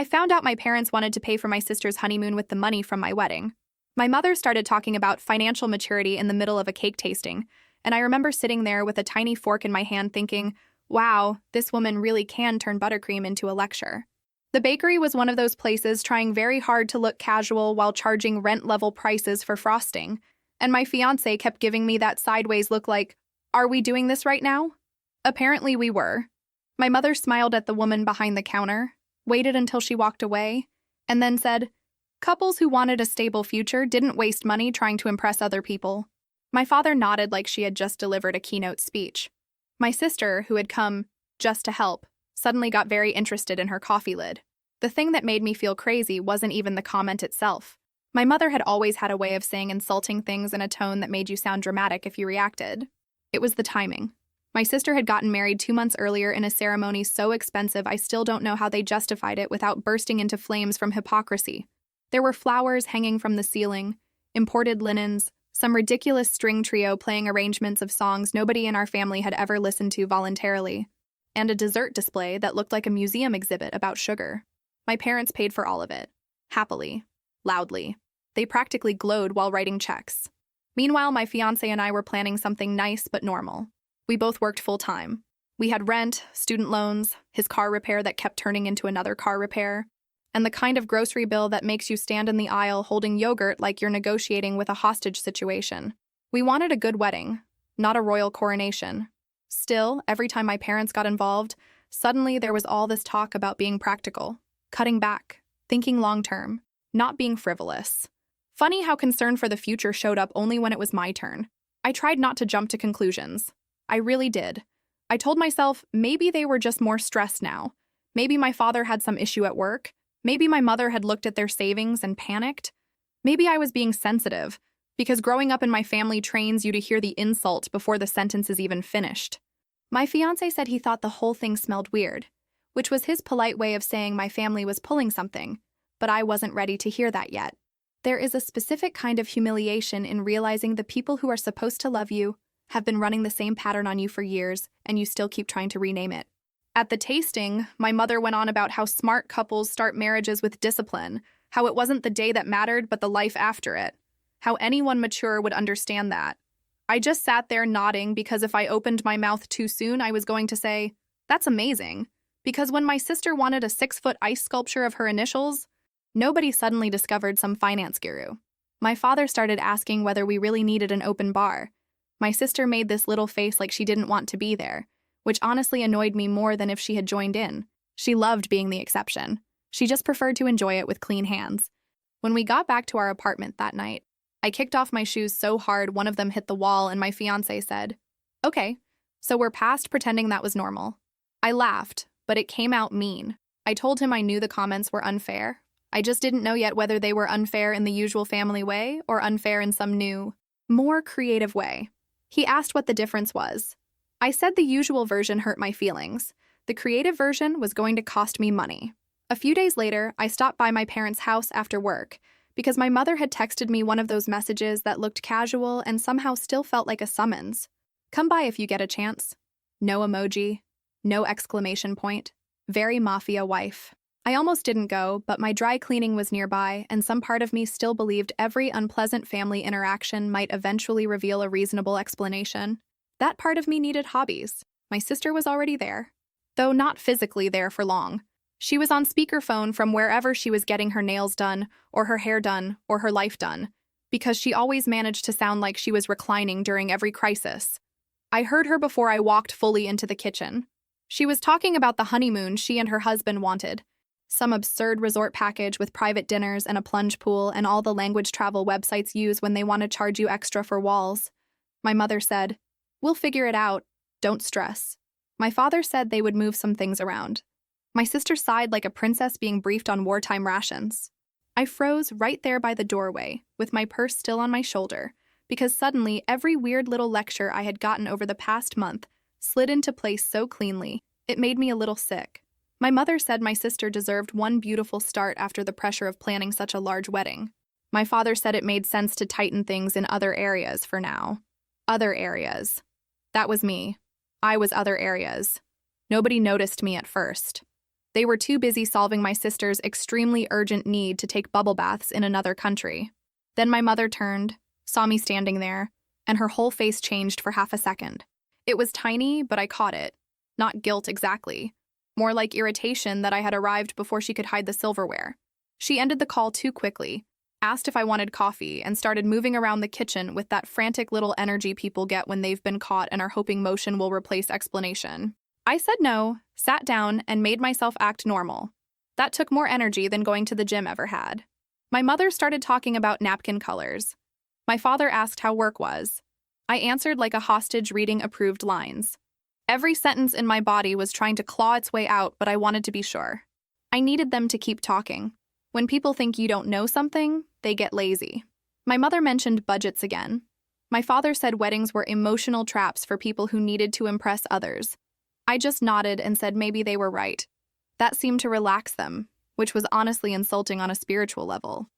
I found out my parents wanted to pay for my sister's honeymoon with the money from my wedding. My mother started talking about financial maturity in the middle of a cake tasting, and I remember sitting there with a tiny fork in my hand thinking, wow, this woman really can turn buttercream into a lecture. The bakery was one of those places trying very hard to look casual while charging rent-level prices for frosting, and my fiancé kept giving me that sideways look like, are we doing this right now? Apparently we were. My mother smiled at the woman behind the counter, waited until she walked away, and then said, couples who wanted a stable future didn't waste money trying to impress other people. My father nodded like she had just delivered a keynote speech. My sister, who had come just to help, suddenly got very interested in her coffee lid. The thing that made me feel crazy wasn't even the comment itself. My mother had always had a way of saying insulting things in a tone that made you sound dramatic if you reacted. It was the timing. My sister had gotten married 2 months earlier in a ceremony so expensive I still don't know how they justified it without bursting into flames from hypocrisy. There were flowers hanging from the ceiling, imported linens, some ridiculous string trio playing arrangements of songs nobody in our family had ever listened to voluntarily, and a dessert display that looked like a museum exhibit about sugar. My parents paid for all of it. Happily. Loudly. They practically glowed while writing checks. Meanwhile, my fiancé and I were planning something nice but normal. We both worked full-time. We had rent, student loans, his car repair that kept turning into another car repair, and the kind of grocery bill that makes you stand in the aisle holding yogurt like you're negotiating with a hostage situation. We wanted a good wedding, not a royal coronation. Still, every time my parents got involved, suddenly there was all this talk about being practical, cutting back, thinking long-term, not being frivolous. Funny how concern for the future showed up only when it was my turn. I tried not to jump to conclusions. I really did. I told myself maybe they were just more stressed now. Maybe my father had some issue at work. Maybe my mother had looked at their savings and panicked. Maybe I was being sensitive, because growing up in my family trains you to hear the insult before the sentence is even finished. My fiancé said he thought the whole thing smelled weird, which was his polite way of saying my family was pulling something, but I wasn't ready to hear that yet. There is a specific kind of humiliation in realizing the people who are supposed to love you have been running the same pattern on you for years, and you still keep trying to rename it. At the tasting, my mother went on about how smart couples start marriages with discipline, how it wasn't the day that mattered but the life after it, how anyone mature would understand that. I just sat there nodding because if I opened my mouth too soon, I was going to say, that's amazing. Because when my sister wanted a 6-foot ice sculpture of her initials, nobody suddenly discovered some finance guru. My father started asking whether we really needed an open bar. My sister made this little face like she didn't want to be there, which honestly annoyed me more than if she had joined in. She loved being the exception. She just preferred to enjoy it with clean hands. When we got back to our apartment that night, I kicked off my shoes so hard one of them hit the wall and my fiancé said, okay, so we're past pretending that was normal. I laughed, but it came out mean. I told him I knew the comments were unfair. I just didn't know yet whether they were unfair in the usual family way or unfair in some new, more creative way. He asked what the difference was. I said the usual version hurt my feelings. The creative version was going to cost me money. A few days later, I stopped by my parents' house after work because my mother had texted me one of those messages that looked casual and somehow still felt like a summons. Come by if you get a chance. No emoji. No exclamation point. Very mafia wife. I almost didn't go, but my dry cleaning was nearby, and some part of me still believed every unpleasant family interaction might eventually reveal a reasonable explanation. That part of me needed hobbies. My sister was already there, though not physically there for long. She was on speakerphone from wherever she was getting her nails done, or her hair done, or her life done, because she always managed to sound like she was reclining during every crisis. I heard her before I walked fully into the kitchen. She was talking about the honeymoon she and her husband wanted. Some absurd resort package with private dinners and a plunge pool and all the language travel websites use when they want to charge you extra for walls. My mother said, we'll figure it out. Don't stress. My father said they would move some things around. My sister sighed like a princess being briefed on wartime rations. I froze right there by the doorway, with my purse still on my shoulder, because suddenly every weird little lecture I had gotten over the past month slid into place so cleanly, it made me a little sick. My mother said my sister deserved one beautiful start after the pressure of planning such a large wedding. My father said it made sense to tighten things in other areas for now. Other areas. That was me. I was other areas. Nobody noticed me at first. They were too busy solving my sister's extremely urgent need to take bubble baths in another country. Then my mother turned, saw me standing there, and her whole face changed for half a second. It was tiny, but I caught it. Not guilt exactly. More like irritation that I had arrived before she could hide the silverware. She ended the call too quickly, asked if I wanted coffee, and started moving around the kitchen with that frantic little energy people get when they've been caught and are hoping motion will replace explanation. I said no, sat down, and made myself act normal. That took more energy than going to the gym ever had. My mother started talking about napkin colors. My father asked how work was. I answered like a hostage reading approved lines. Every sentence in my body was trying to claw its way out, but I wanted to be sure. I needed them to keep talking. When people think you don't know something, they get lazy. My mother mentioned budgets again. My father said weddings were emotional traps for people who needed to impress others. I just nodded and said maybe they were right. That seemed to relax them, which was honestly insulting on a spiritual level.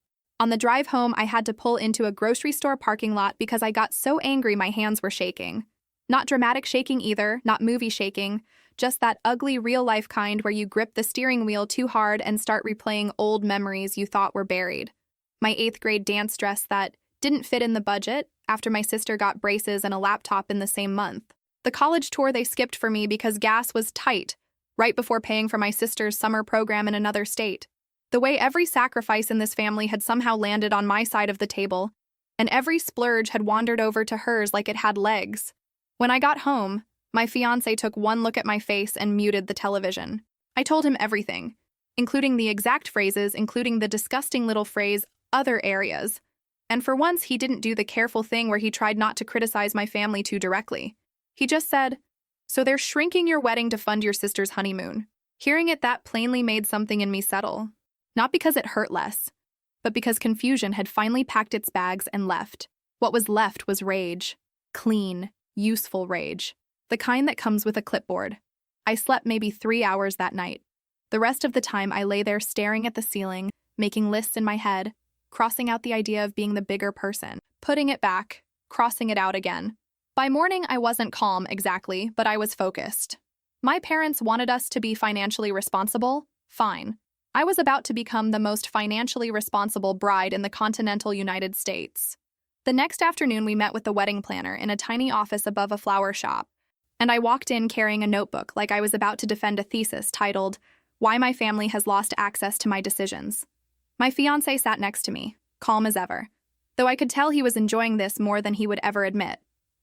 On the drive home, I had to pull into a grocery store parking lot because I got so angry my hands were shaking. Not dramatic shaking either, not movie shaking, just that ugly real-life kind where you grip the steering wheel too hard and start replaying old memories you thought were buried. My 8th grade dance dress that didn't fit in the budget after my sister got braces and a laptop in the same month. The college tour they skipped for me because gas was tight, right before paying for my sister's summer program in another state. The way every sacrifice in this family had somehow landed on my side of the table, and every splurge had wandered over to hers like it had legs. When I got home, my fiancé took one look at my face and muted the television. I told him everything, including the exact phrases, including the disgusting little phrase, other areas. And for once, he didn't do the careful thing where he tried not to criticize my family too directly. He just said, "So they're shrinking your wedding to fund your sister's honeymoon." Hearing it that plainly made something in me settle. Not because it hurt less, but because confusion had finally packed its bags and left. What was left was rage. Clean, useful rage. The kind that comes with a clipboard. I slept maybe 3 hours that night. The rest of the time I lay there staring at the ceiling, making lists in my head, crossing out the idea of being the bigger person, putting it back, crossing it out again. By morning, I wasn't calm exactly, but I was focused. My parents wanted us to be financially responsible? Fine. I was about to become the most financially responsible bride in the continental United States. The next afternoon, we met with the wedding planner in a tiny office above a flower shop, and I walked in carrying a notebook like I was about to defend a thesis titled, "Why My Family Has Lost Access to My Decisions." My fiancé sat next to me, calm as ever, though I could tell he was enjoying this more than he would ever admit.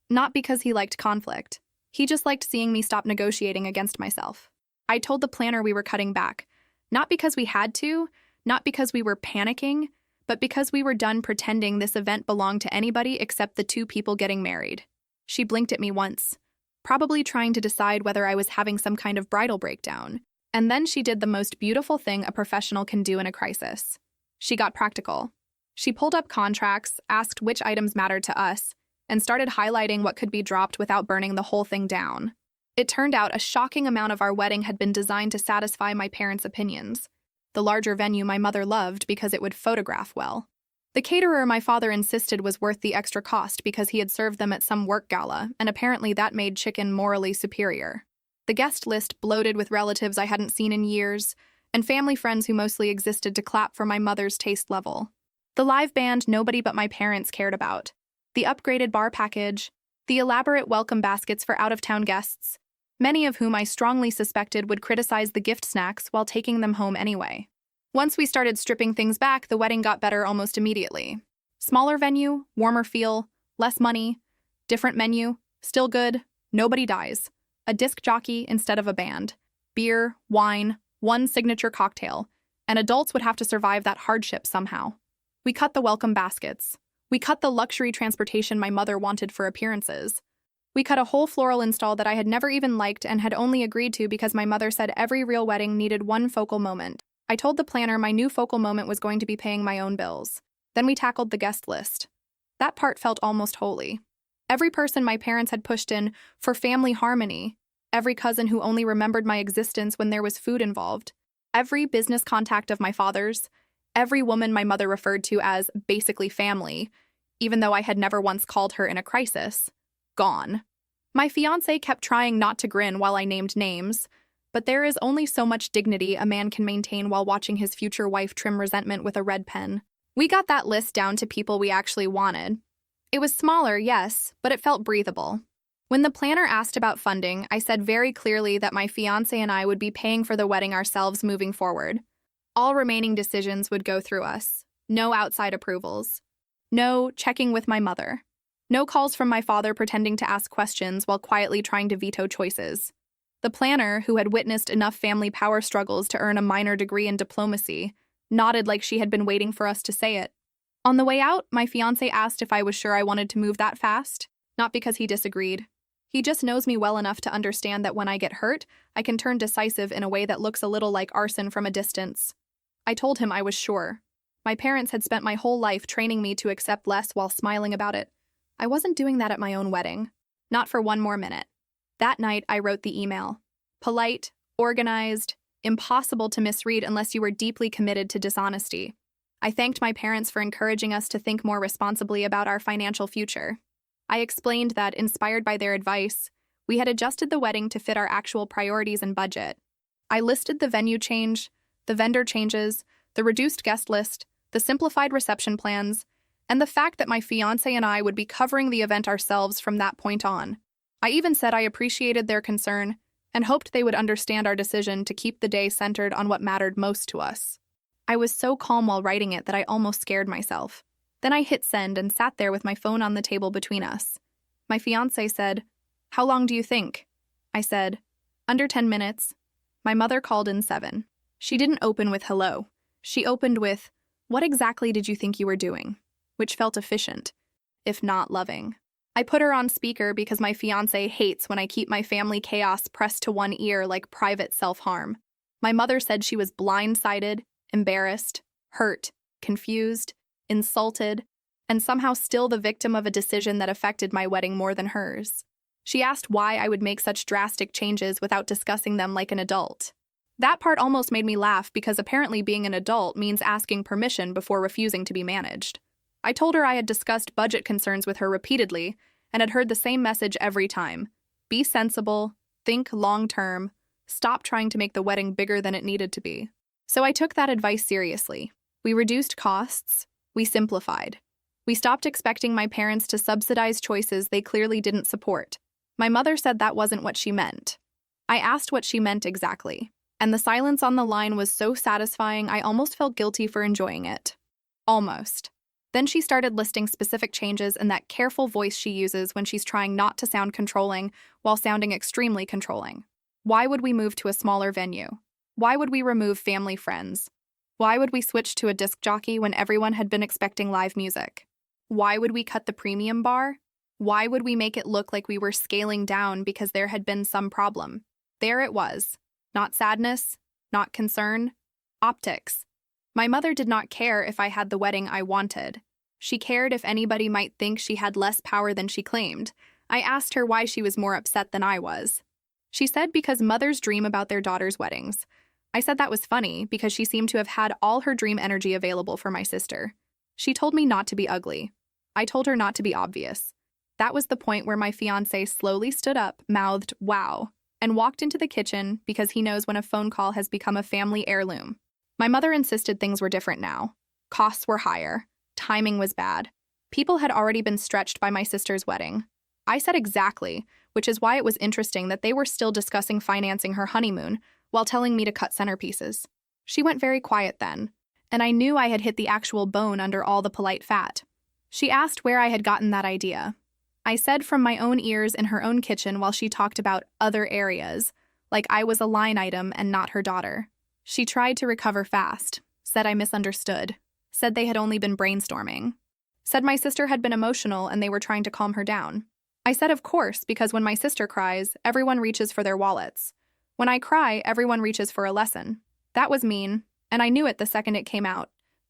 Not because he liked conflict. He just liked seeing me stop negotiating against myself. I told the planner we were cutting back, not because we had to, not because we were panicking, but because we were done pretending this event belonged to anybody except the two people getting married. She blinked at me once, probably trying to decide whether I was having some kind of bridal breakdown. And then she did the most beautiful thing a professional can do in a crisis. She got practical. She pulled up contracts, asked which items mattered to us, and started highlighting what could be dropped without burning the whole thing down. It turned out a shocking amount of our wedding had been designed to satisfy my parents' opinions. The larger venue my mother loved because it would photograph well. The caterer my father insisted was worth the extra cost because he had served them at some work gala, and apparently that made chicken morally superior. The guest list bloated with relatives I hadn't seen in years, and family friends who mostly existed to clap for my mother's taste level. The live band nobody but my parents cared about. The upgraded bar package, the elaborate welcome baskets for out-of-town guests, many of whom I strongly suspected would criticize the gift snacks while taking them home anyway. Once we started stripping things back, the wedding got better almost immediately. Smaller venue, warmer feel, less money, different menu, still good, nobody dies. A disc jockey instead of a band. Beer, wine, one signature cocktail, and adults would have to survive that hardship somehow. We cut the welcome baskets. We cut the luxury transportation my mother wanted for appearances. We cut a whole floral install that I had never even liked and had only agreed to because my mother said every real wedding needed one focal moment. I told the planner my new focal moment was going to be paying my own bills. Then we tackled the guest list. That part felt almost holy. Every person my parents had pushed in for family harmony, every cousin who only remembered my existence when there was food involved, every business contact of my father's, every woman my mother referred to as basically family, even though I had never once called her in a crisis, gone. My fiancé kept trying not to grin while I named names, But there is only so much dignity a man can maintain while watching his future wife trim resentment with a red pen. We got that list down to people we actually wanted. It was smaller, yes, but it felt breathable. When the planner asked about funding, I said very clearly that my fiancé and I would be paying for the wedding ourselves moving forward. All remaining decisions would go through us. No outside approvals. No checking with my mother. No calls from my father pretending to ask questions while quietly trying to veto choices. The planner, who had witnessed enough family power struggles to earn a minor degree in diplomacy, nodded like she had been waiting for us to say it. On the way out, my fiancé asked if I was sure I wanted to move that fast, not because he disagreed. He just knows me well enough to understand that when I get hurt, I can turn decisive in a way that looks a little like arson from a distance. I told him I was sure. My parents had spent my whole life training me to accept less while smiling about it. I wasn't doing that at my own wedding. Not for one more minute. That night, I wrote the email. Polite, organized, impossible to misread unless you were deeply committed to dishonesty. I thanked my parents for encouraging us to think more responsibly about our financial future. I explained that, inspired by their advice, we had adjusted the wedding to fit our actual priorities and budget. I listed the venue change, the vendor changes, the reduced guest list, the simplified reception plans, and the fact that my fiancé and I would be covering the event ourselves from that point on. I even said I appreciated their concern and hoped they would understand our decision to keep the day centered on what mattered most to us. I was so calm while writing it that I almost scared myself. Then I hit send and sat there with my phone on the table between us. My fiancé said, "How long do you think?" I said, "Under 10 minutes. My mother called in 7. She didn't open with hello. She opened with, "What exactly did you think you were doing?" Which felt efficient, if not loving. I put her on speaker because my fiancé hates when I keep my family chaos pressed to one ear like private self-harm. My mother said she was blindsided, embarrassed, hurt, confused, insulted, and somehow still the victim of a decision that affected my wedding more than hers. She asked why I would make such drastic changes without discussing them like an adult. That part almost made me laugh because apparently being an adult means asking permission before refusing to be managed. I told her I had discussed budget concerns with her repeatedly and had heard the same message every time. Be sensible, think long-term, stop trying to make the wedding bigger than it needed to be. So I took that advice seriously. We reduced costs, we simplified. We stopped expecting my parents to subsidize choices they clearly didn't support. My mother said that wasn't what she meant. I asked what she meant exactly, and the silence on the line was so satisfying I almost felt guilty for enjoying it. Almost. Then she started listing specific changes in that careful voice she uses when she's trying not to sound controlling while sounding extremely controlling. Why would we move to a smaller venue? Why would we remove family friends? Why would we switch to a disc jockey when everyone had been expecting live music? Why would we cut the premium bar? Why would we make it look like we were scaling down because there had been some problem? There it was. Not sadness, not concern, optics. My mother did not care if I had the wedding I wanted. She cared if anybody might think she had less power than she claimed. I asked her why she was more upset than I was. She said because mothers dream about their daughters' weddings. I said that was funny because she seemed to have had all her dream energy available for my sister. She told me not to be ugly. I told her not to be obvious. That was the point where my fiancé slowly stood up, mouthed, "Wow," and walked into the kitchen because he knows when a phone call has become a family heirloom. My mother insisted things were different now. Costs were higher. Timing was bad. People had already been stretched by my sister's wedding. I said exactly, which is why it was interesting that they were still discussing financing her honeymoon while telling me to cut centerpieces. She went very quiet then, and I knew I had hit the actual bone under all the polite fat. She asked where I had gotten that idea. I said from my own ears in her own kitchen while she talked about other areas, like I was a line item and not her daughter. She tried to recover fast, said I misunderstood, said they had only been brainstorming, said my sister had been emotional and they were trying to calm her down. I said of course, because when my sister cries, everyone reaches for their wallets. When I cry, everyone reaches for a lesson. That was mean, and I knew it the second it came out,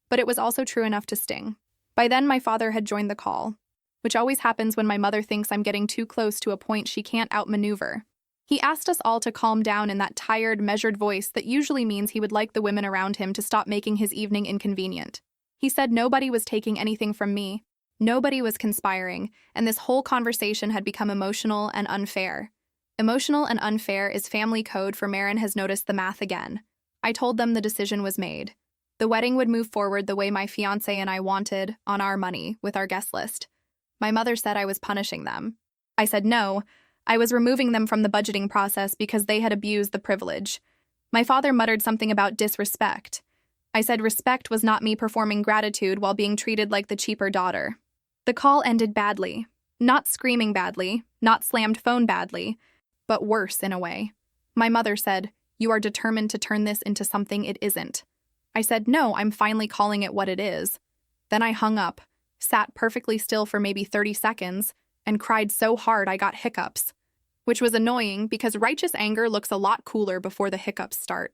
but it was also true enough to sting. By then, my father had joined the call, which always happens when my mother thinks I'm getting too close to a point she can't outmaneuver. He asked us all to calm down in that tired, measured voice that usually means he would like the women around him to stop making his evening inconvenient. He said nobody was taking anything from me, nobody was conspiring, and this whole conversation had become emotional and unfair. Emotional and unfair is family code for Marin has noticed the math again. I told them the decision was made. The wedding would move forward the way my fiancé and I wanted, on our money, with our guest list. My mother said I was punishing them. I said no, I was removing them from the budgeting process because they had abused the privilege. My father muttered something about disrespect. I said respect was not me performing gratitude while being treated like the cheaper daughter. The call ended badly. Not screaming badly, not slammed phone badly, but worse in a way. My mother said, "You are determined to turn this into something it isn't." I said, "No, I'm finally calling it what it is." Then I hung up, sat perfectly still for maybe 30 seconds, and cried so hard I got hiccups, which was annoying because righteous anger looks a lot cooler before the hiccups start.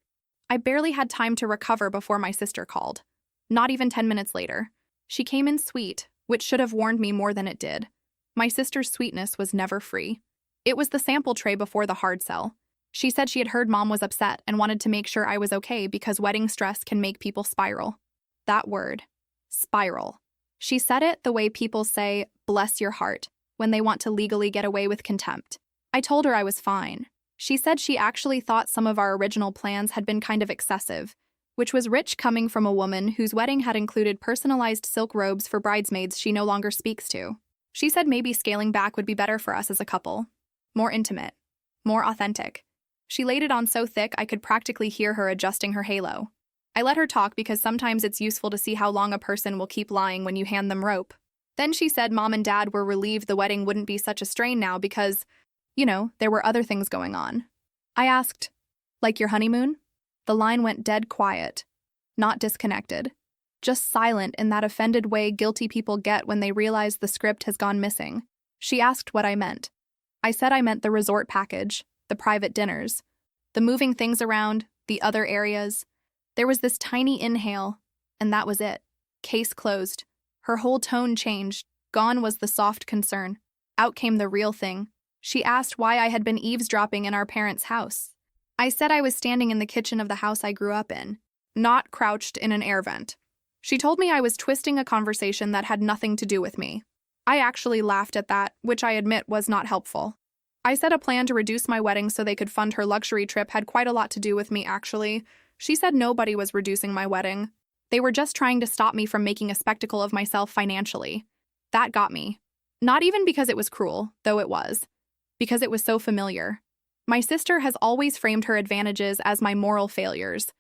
I barely had time to recover before my sister called. Not even 10 minutes later. She came in sweet, which should have warned me more than it did. My sister's sweetness was never free. It was the sample tray before the hard sell. She said she had heard Mom was upset and wanted to make sure I was okay because wedding stress can make people spiral. That word. Spiral. She said it the way people say, "bless your heart," when they want to legally get away with contempt. I told her I was fine. She said she actually thought some of our original plans had been kind of excessive, which was rich coming from a woman whose wedding had included personalized silk robes for bridesmaids she no longer speaks to. She said maybe scaling back would be better for us as a couple. More intimate. More authentic. She laid it on so thick I could practically hear her adjusting her halo. I let her talk because sometimes it's useful to see how long a person will keep lying when you hand them rope. Then she said Mom and Dad were relieved the wedding wouldn't be such a strain now because, there were other things going on. I asked, "Like your honeymoon?" The line went dead quiet. Not disconnected. Just silent in that offended way guilty people get when they realize the script has gone missing. She asked what I meant. I said I meant the resort package, the private dinners, the moving things around, the other areas. There was this tiny inhale, and that was it. Case closed. Her whole tone changed. Gone was the soft concern. Out came the real thing. She asked why I had been eavesdropping in our parents' house. I said I was standing in the kitchen of the house I grew up in, not crouched in an air vent. She told me I was twisting a conversation that had nothing to do with me. I actually laughed at that, which I admit was not helpful. I said a plan to reduce my wedding so they could fund her luxury trip had quite a lot to do with me, actually. She said nobody was reducing my wedding. They were just trying to stop me from making a spectacle of myself financially. That got me. Not even because it was cruel, though it was. Because it was so familiar. My sister has always framed her advantages as my moral failures.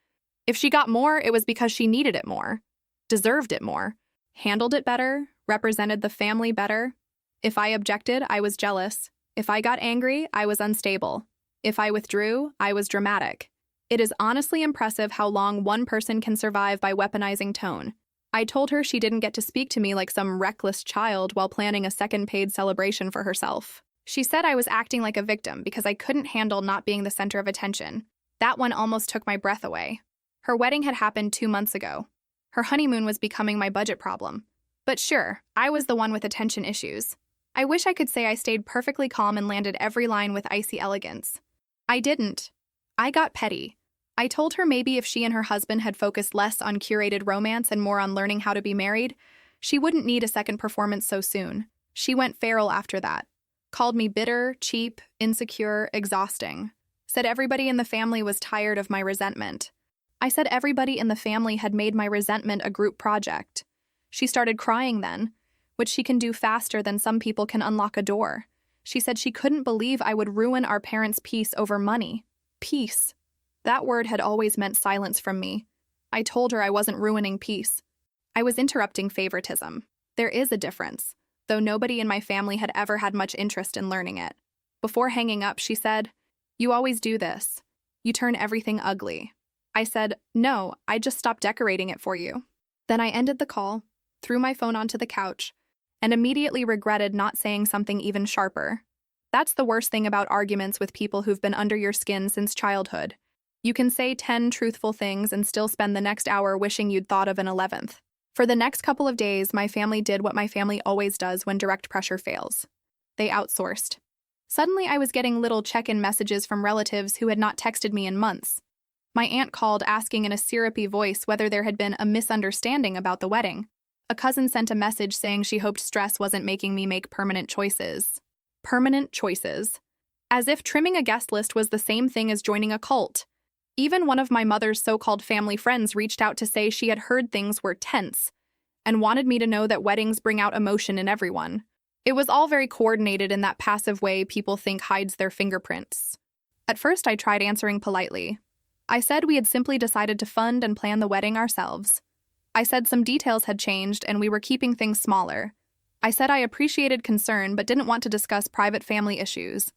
If she got more, it was because she needed it more, deserved it more, handled it better, represented the family better. If I objected, I was jealous. If I got angry, I was unstable. If I withdrew, I was dramatic. It is honestly impressive how long one person can survive by weaponizing tone. I told her she didn't get to speak to me like some reckless child while planning a second paid celebration for herself. She said I was acting like a victim because I couldn't handle not being the center of attention. That one almost took my breath away. Her wedding had happened 2 months ago. Her honeymoon was becoming my budget problem. But sure, I was the one with attention issues. I wish I could say I stayed perfectly calm and landed every line with icy elegance. I didn't. I got petty. I told her maybe if she and her husband had focused less on curated romance and more on learning how to be married, she wouldn't need a second performance so soon. She went feral after that. Called me bitter, cheap, insecure, exhausting. Said everybody in the family was tired of my resentment. I said everybody in the family had made my resentment a group project. She started crying then, which she can do faster than some people can unlock a door. She said she couldn't believe I would ruin our parents' peace over money. Peace. That word had always meant silence from me. I told her I wasn't ruining peace. I was interrupting favoritism. There is a difference, though nobody in my family had ever had much interest in learning it. Before hanging up, she said, "You always do this. You turn everything ugly." I said, "No, I just stopped decorating it for you." Then I ended the call, threw my phone onto the couch, and immediately regretted not saying something even sharper. That's the worst thing about arguments with people who've been under your skin since childhood. You can say 10 truthful things and still spend the next hour wishing you'd thought of an 11th. For the next couple of days, my family did what my family always does when direct pressure fails. They outsourced. Suddenly, I was getting little check-in messages from relatives who had not texted me in months. My aunt called asking in a syrupy voice whether there had been a misunderstanding about the wedding. A cousin sent a message saying she hoped stress wasn't making me make permanent choices. Permanent choices. as if trimming a guest list was the same thing as joining a cult. Even one of my mother's so-called family friends reached out to say she had heard things were tense and wanted me to know that weddings bring out emotion in everyone. It was all very coordinated in that passive way people think hides their fingerprints. At first, I tried answering politely. I said we had simply decided to fund and plan the wedding ourselves. I said some details had changed and we were keeping things smaller. I said I appreciated concern but didn't want to discuss private family issues.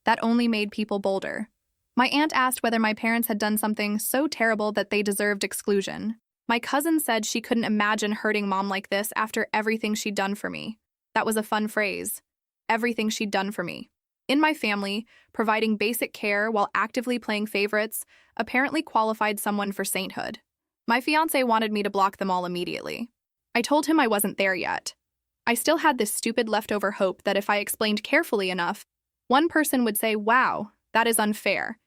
That only made people bolder. My aunt asked whether my parents had done something so terrible that they deserved exclusion. My cousin said she couldn't imagine hurting Mom like this after everything she'd done for me. That was a fun phrase. Everything she'd done for me. In my family, providing basic care while actively playing favorites apparently qualified someone for sainthood. My fiancé wanted me to block them all immediately. I told him I wasn't there yet. I still had this stupid leftover hope that if I explained carefully enough, one person would say, "Wow, that is unfair,"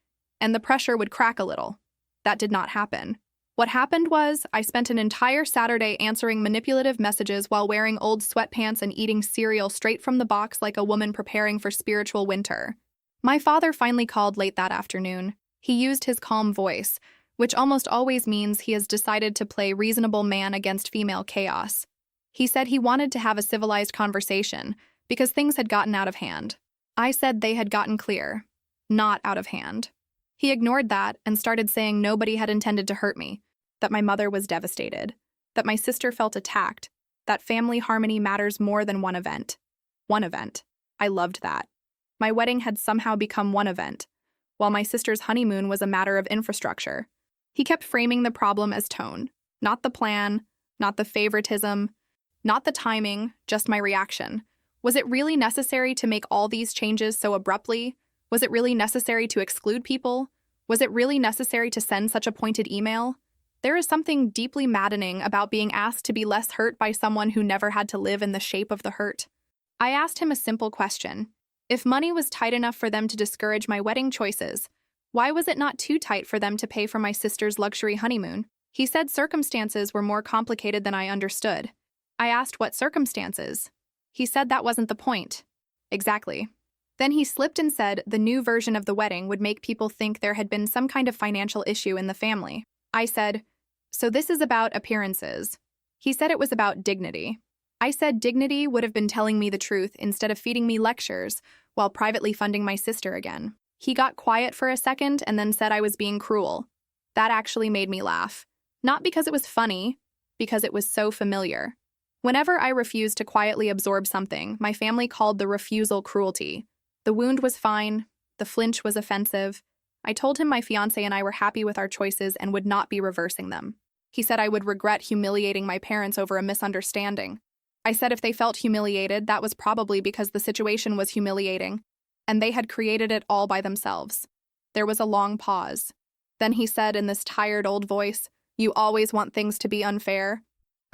and the pressure would crack a little. That did not happen. What happened was, I spent an entire Saturday answering manipulative messages while wearing old sweatpants and eating cereal straight from the box like a woman preparing for spiritual winter. My father finally called late that afternoon. He used his calm voice, which almost always means he has decided to play reasonable man against female chaos. He said he wanted to have a civilized conversation because things had gotten out of hand. I said they had gotten clear, not out of hand. He ignored that and started saying nobody had intended to hurt me, that my mother was devastated, that my sister felt attacked, that family harmony matters more than one event. One event. I loved that. My wedding had somehow become one event, while my sister's honeymoon was a matter of infrastructure. He kept framing the problem as tone, not the plan, not the favoritism, not the timing, just my reaction. Was it really necessary to make all these changes so abruptly? Was it really necessary to exclude people? Was it really necessary to send such a pointed email? There is something deeply maddening about being asked to be less hurt by someone who never had to live in the shape of the hurt. I asked him a simple question. If money was tight enough for them to discourage my wedding choices, why was it not too tight for them to pay for my sister's luxury honeymoon? He said circumstances were more complicated than I understood. I asked what circumstances. He said that wasn't the point. Exactly. Then he slipped and said the new version of the wedding would make people think there had been some kind of financial issue in the family. I said, "So this is about appearances." He said it was about dignity. I said dignity would have been telling me the truth instead of feeding me lectures while privately funding my sister again. He got quiet for a second and then said I was being cruel. That actually made me laugh. Not because it was funny, because it was so familiar. Whenever I refused to quietly absorb something, my family called the refusal cruelty. The wound was fine. The flinch was offensive. I told him my fiancé and I were happy with our choices and would not be reversing them. He said I would regret humiliating my parents over a misunderstanding. I said if they felt humiliated, that was probably because the situation was humiliating, and they had created it all by themselves. There was a long pause. Then he said in this tired old voice, "You always want things to be unfair."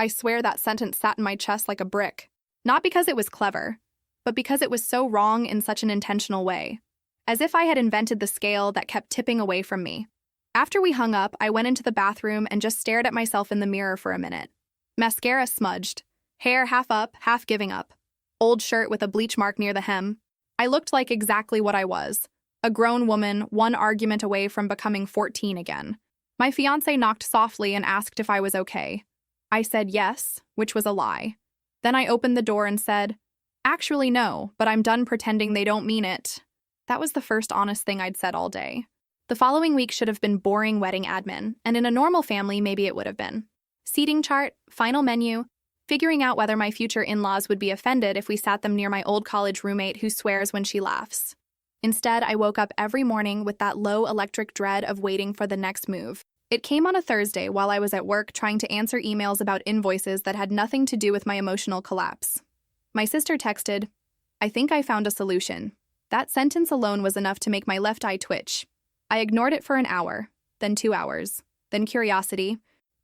I swear that sentence sat in my chest like a brick. Not because it was clever, but because it was so wrong in such an intentional way. As if I had invented the scale that kept tipping away from me. After we hung up, I went into the bathroom and just stared at myself in the mirror for a minute. Mascara smudged. Hair half up, half giving up. Old shirt with a bleach mark near the hem. I looked like exactly what I was. A grown woman, one argument away from becoming 14 again. My fiancé knocked softly and asked if I was okay. I said yes, which was a lie. Then I opened the door and said, "Actually no, but I'm done pretending they don't mean it." That was the first honest thing I'd said all day. The following week should have been boring wedding admin, and in a normal family maybe it would have been. Seating chart, final menu, figuring out whether my future in-laws would be offended if we sat them near my old college roommate who swears when she laughs. Instead, I woke up every morning with that low electric dread of waiting for the next move. It came on a Thursday while I was at work trying to answer emails about invoices that had nothing to do with my emotional collapse. My sister texted, "I think I found a solution." That sentence alone was enough to make my left eye twitch. I ignored it for an hour, then 2 hours, then curiosity.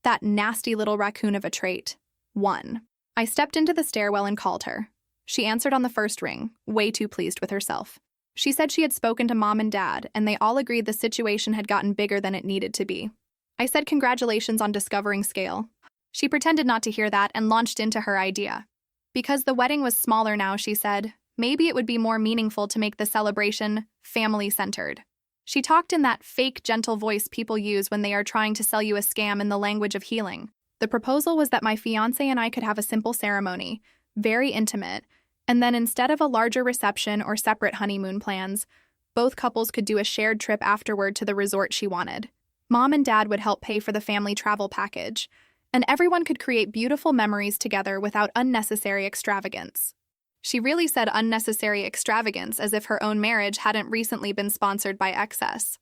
That nasty little raccoon of a trait. 1. I stepped into the stairwell and called her. She answered on the first ring, way too pleased with herself. She said she had spoken to Mom and Dad, and they all agreed the situation had gotten bigger than it needed to be. I said congratulations on discovering scale. She pretended not to hear that and launched into her idea. Because the wedding was smaller now, she said, maybe it would be more meaningful to make the celebration family-centered. She talked in that fake, gentle voice people use when they are trying to sell you a scam in the language of healing. The proposal was that my fiancé and I could have a simple ceremony, very intimate, and then instead of a larger reception or separate honeymoon plans, both couples could do a shared trip afterward to the resort she wanted. Mom and Dad would help pay for the family travel package, and everyone could create beautiful memories together without unnecessary extravagance. She really said unnecessary extravagance as if her own marriage hadn't recently been sponsored by excess.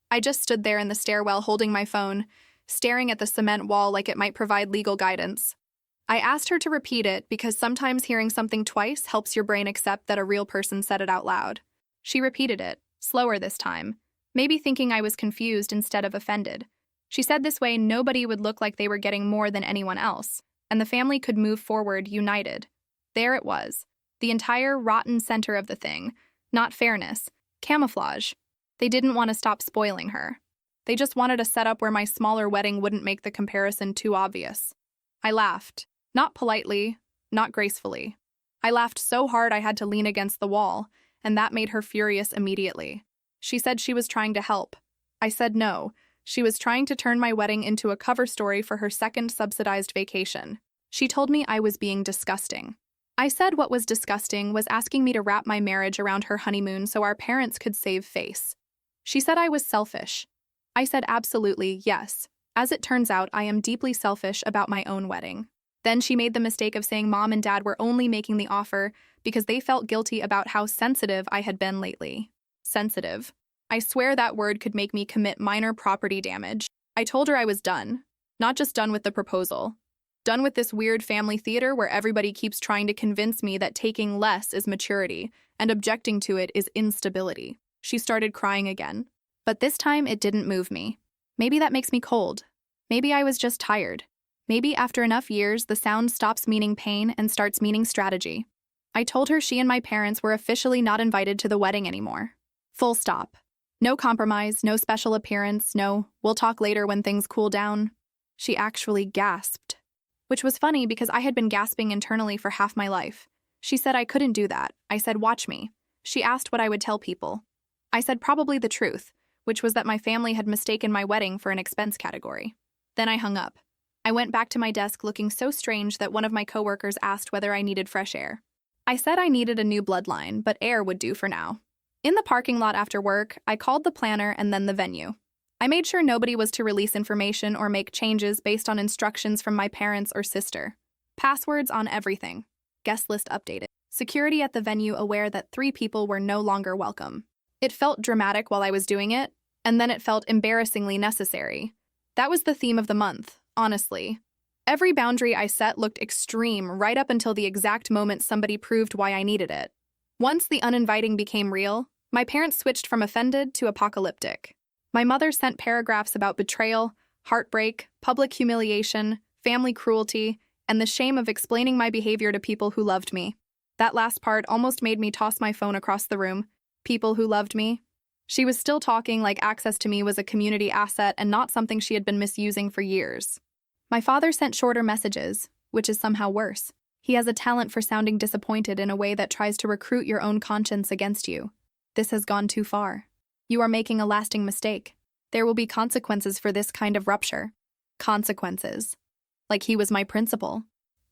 I just stood there in the stairwell holding my phone, staring at the cement wall like it might provide legal guidance. I asked her to repeat it because sometimes hearing something twice helps your brain accept that a real person said it out loud. She repeated it, slower this time, maybe thinking I was confused instead of offended. She said this way nobody would look like they were getting more than anyone else, and the family could move forward united. There it was. The entire rotten center of the thing. Not fairness. Camouflage. They didn't want to stop spoiling her. They just wanted a setup where my smaller wedding wouldn't make the comparison too obvious. I laughed. Not politely, not gracefully. I laughed so hard I had to lean against the wall, and that made her furious immediately. She said she was trying to help. I said no. She was trying to turn my wedding into a cover story for her second subsidized vacation. She told me I was being disgusting. I said what was disgusting was asking me to wrap my marriage around her honeymoon so our parents could save face. She said I was selfish. I said absolutely, yes. As it turns out, I am deeply selfish about my own wedding. Then she made the mistake of saying Mom and Dad were only making the offer because they felt guilty about how sensitive I had been lately. Sensitive. I swear that word could make me commit minor property damage. I told her I was done. Not just done with the proposal. Done with this weird family theater where everybody keeps trying to convince me that taking less is maturity and objecting to it is instability. She started crying again. But this time it didn't move me. Maybe that makes me cold. Maybe I was just tired. Maybe after enough years, the sound stops meaning pain and starts meaning strategy. I told her she and my parents were officially not invited to the wedding anymore. Full stop. No compromise, no special appearance, no, we'll talk later when things cool down. She actually gasped. Which was funny because I had been gasping internally for half my life. She said I couldn't do that. I said, watch me. She asked what I would tell people. I said probably the truth, which was that my family had mistaken my wedding for an expense category. Then I hung up. I went back to my desk looking so strange that one of my coworkers asked whether I needed fresh air. I said I needed a new bloodline, but air would do for now. In the parking lot after work, I called the planner and then the venue. I made sure nobody was to release information or make changes based on instructions from my parents or sister. Passwords on everything. Guest list updated. Security at the venue aware that 3 people were no longer welcome. It felt dramatic while I was doing it, and then it felt embarrassingly necessary. That was the theme of the month, honestly. Every boundary I set looked extreme right up until the exact moment somebody proved why I needed it. Once the uninviting became real, my parents switched from offended to apocalyptic. My mother sent paragraphs about betrayal, heartbreak, public humiliation, family cruelty, and the shame of explaining my behavior to people who loved me. That last part almost made me toss my phone across the room. People who loved me. She was still talking like access to me was a community asset and not something she had been misusing for years. My father sent shorter messages, which is somehow worse. He has a talent for sounding disappointed in a way that tries to recruit your own conscience against you. This has gone too far. You are making a lasting mistake. There will be consequences for this kind of rupture. Consequences. Like he was my principal.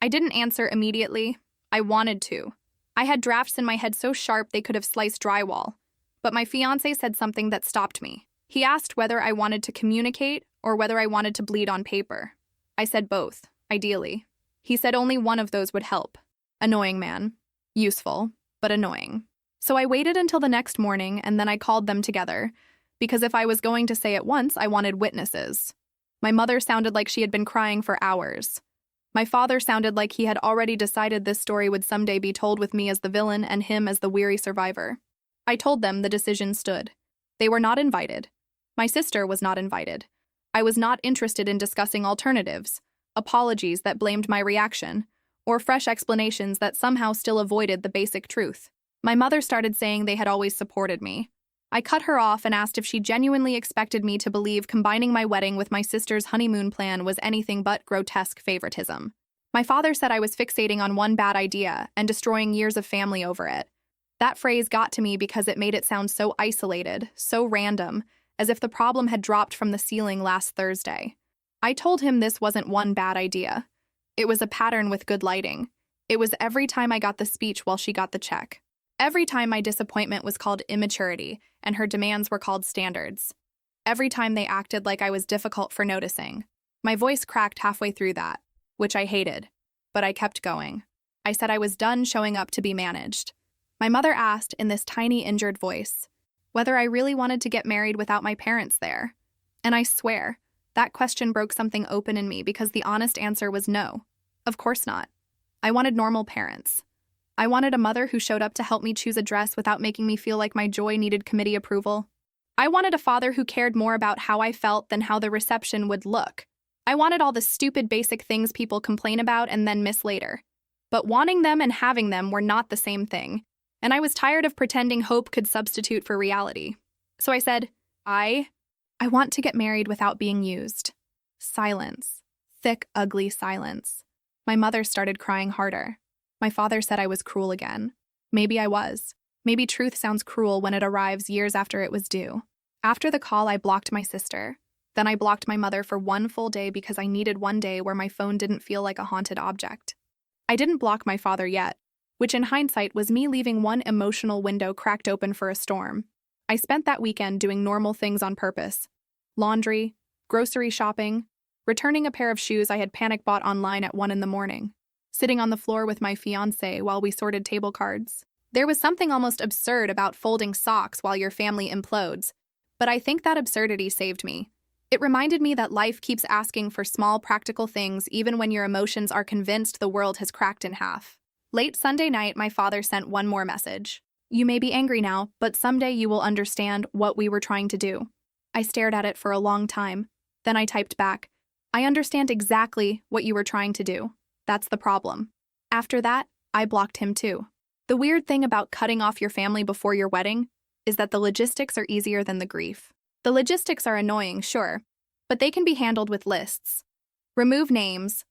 I didn't answer immediately. I wanted to. I had drafts in my head so sharp they could have sliced drywall. But my fiancé said something that stopped me. He asked whether I wanted to communicate or whether I wanted to bleed on paper. I said both, ideally. He said only one of those would help. Annoying man. Useful, but annoying. So I waited until the next morning and then I called them together, because if I was going to say it once, I wanted witnesses. My mother sounded like she had been crying for hours. My father sounded like he had already decided this story would someday be told with me as the villain and him as the weary survivor. I told them the decision stood. They were not invited. My sister was not invited. I was not interested in discussing alternatives, apologies that blamed my reaction, or fresh explanations that somehow still avoided the basic truth. My mother started saying they had always supported me. I cut her off and asked if she genuinely expected me to believe combining my wedding with my sister's honeymoon plan was anything but grotesque favoritism. My father said I was fixating on one bad idea and destroying years of family over it. That phrase got to me because it made it sound so isolated, so random, as if the problem had dropped from the ceiling last Thursday. I told him this wasn't one bad idea. It was a pattern with good lighting. It was every time I got the speech while she got the check. Every time my disappointment was called immaturity and her demands were called standards. Every time they acted like I was difficult for noticing. My voice cracked halfway through that, which I hated, but I kept going. I said I was done showing up to be managed. My mother asked, in this tiny, injured voice, whether I really wanted to get married without my parents there. And I swear, that question broke something open in me because the honest answer was no. Of course not. I wanted normal parents. I wanted a mother who showed up to help me choose a dress without making me feel like my joy needed committee approval. I wanted a father who cared more about how I felt than how the reception would look. I wanted all the stupid basic things people complain about and then miss later. But wanting them and having them were not the same thing, and I was tired of pretending hope could substitute for reality. So I said, I want to get married without being used. Silence. Thick, ugly silence. My mother started crying harder. My father said I was cruel again. Maybe I was. Maybe truth sounds cruel when it arrives years after it was due. After the call, I blocked my sister. Then I blocked my mother for one full day because I needed one day where my phone didn't feel like a haunted object. I didn't block my father yet, which in hindsight was me leaving one emotional window cracked open for a storm. I spent that weekend doing normal things on purpose. Laundry, grocery shopping, returning a pair of shoes I had panic bought online at 1 a.m, sitting on the floor with my fiancé while we sorted table cards. There was something almost absurd about folding socks while your family implodes, but I think that absurdity saved me. It reminded me that life keeps asking for small, practical things even when your emotions are convinced the world has cracked in half. Late Sunday night, my father sent one more message. You may be angry now, but someday you will understand what we were trying to do. I stared at it for a long time. Then I typed back, I understand exactly what you were trying to do. That's the problem. After that, I blocked him too. The weird thing about cutting off your family before your wedding is that the logistics are easier than the grief. The logistics are annoying, sure, but they can be handled with lists. Remove names,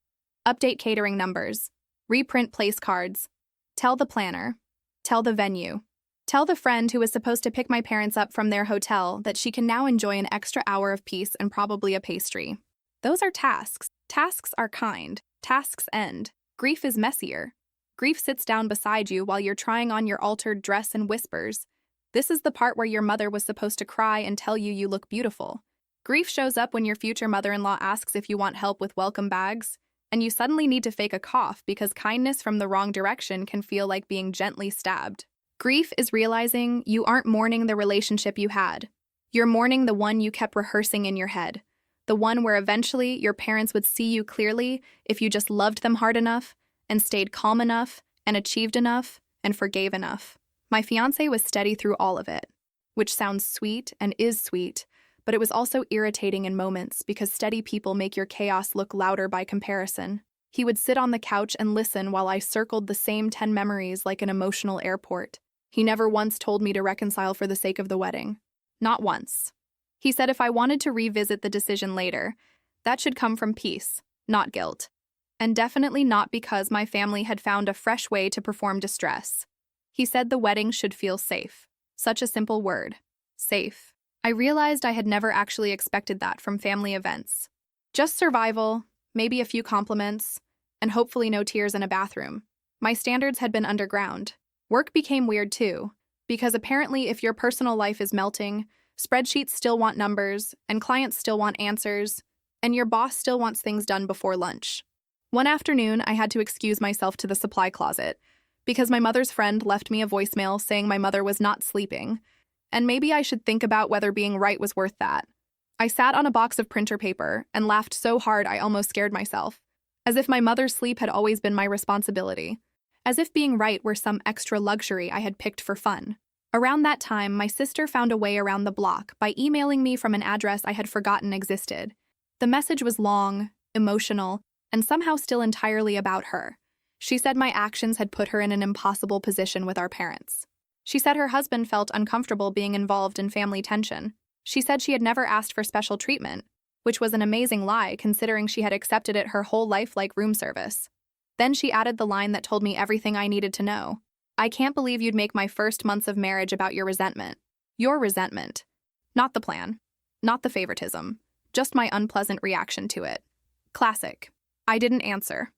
update catering numbers, reprint place cards, tell the planner, tell the venue, tell the friend who was supposed to pick my parents up from their hotel that she can now enjoy an extra hour of peace and probably a pastry. Those are tasks. Tasks are kind. Tasks end. Grief is messier. Grief sits down beside you while you're trying on your altered dress and whispers, this is the part where your mother was supposed to cry and tell you you look beautiful. Grief shows up when your future mother-in-law asks if you want help with welcome bags, and you suddenly need to fake a cough because kindness from the wrong direction can feel like being gently stabbed. Grief is realizing you aren't mourning the relationship you had. You're mourning the one you kept rehearsing in your head. The one where eventually your parents would see you clearly if you just loved them hard enough and stayed calm enough and achieved enough and forgave enough. My fiancé was steady through all of it, which sounds sweet and is sweet, but it was also irritating in moments because steady people make your chaos look louder by comparison. He would sit on the couch and listen while I circled the same 10 memories like an emotional airport. He never once told me to reconcile for the sake of the wedding. Not once. He said if I wanted to revisit the decision later, that should come from peace, not guilt. And definitely not because my family had found a fresh way to perform distress. He said the wedding should feel safe. Such a simple word. Safe. I realized I had never actually expected that from family events. Just survival, maybe a few compliments, and hopefully no tears in a bathroom. My standards had been underground. Work became weird too, because apparently if your personal life is melting, spreadsheets still want numbers, and clients still want answers, and your boss still wants things done before lunch. One afternoon, I had to excuse myself to the supply closet, because my mother's friend left me a voicemail saying my mother was not sleeping, and maybe I should think about whether being right was worth that. I sat on a box of printer paper and laughed so hard I almost scared myself, as if my mother's sleep had always been my responsibility, as if being right were some extra luxury I had picked for fun. Around that time, my sister found a way around the block by emailing me from an address I had forgotten existed. The message was long, emotional, and somehow still entirely about her. She said my actions had put her in an impossible position with our parents. She said her husband felt uncomfortable being involved in family tension. She said she had never asked for special treatment, which was an amazing lie considering she had accepted it her whole life like room service. Then she added the line that told me everything I needed to know. I can't believe you'd make my first months of marriage about your resentment. Your resentment. Not the plan. Not the favoritism. Just my unpleasant reaction to it. Classic. I didn't answer.